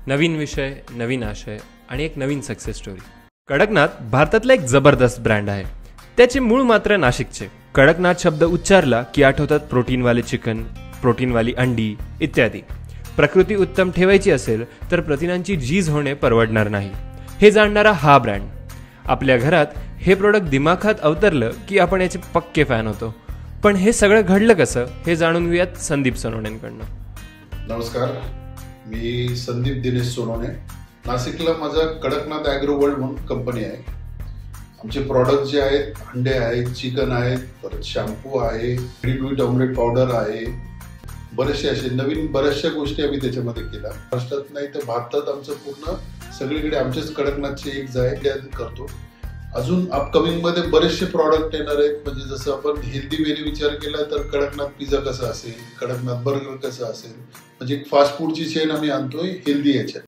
नवीन विषय, नवीन आशय आणि एक नवीन सक्सेस स्टोरी. कडकनाथ भारतातला एक जबरदस्त ब्रँड आहे. त्याचे मूळ मात्र नाशिकचे. कडकनाथ शब्द उच्चारला की आठवतात प्रोटीनवाले चिकन, प्रोटीनवाली अंडी इत्यादी. प्रकृती उत्तम ठेवायची असेल तर प्रथिनांची झीज होणे परवडणार नाही, हे जाणणारा हा ब्रँड. आपल्या घरात हे प्रोडक्ट दिमाखात अवतरलं की आपण याचे पक्के फॅन होतो. पण हे सगळं घडलं कसं हे जाणून घेऊयात संदीप सोनवणेंकडनं. नमस्कार, मी संदीप दिनेश सोनवणे. नाशिकला माझा कडकनाथ ॲग्रो वर्ल्ड म्हणून कंपनी आहे. आमचे प्रॉडक्ट जे आहेत, अंडे आहेत, चिकन आहेत, परत शॅम्पू आहे, ready to eat omelette powder आहे, बरेचसे असे नवीन बऱ्याचशा गोष्टी आम्ही त्याच्यामध्ये केल्या. महाराष्ट्रात नाही तर भारतात आमचं पूर्ण सगळीकडे आमचेच कडकनाथचे एक जाय करतो. अजून अपकमिंग मध्ये बरेचसे प्रॉडक्ट येणार आहेत. म्हणजे जसं आपण हेल्दी वेने विचार केला तर कडकनाथ पिझ्झा कसा असेल, कडकनाथ बर्गर कसं असेल, म्हणजे एक फास्ट फूडची चेन आम्ही आणतोय हेल्दी याच्यात.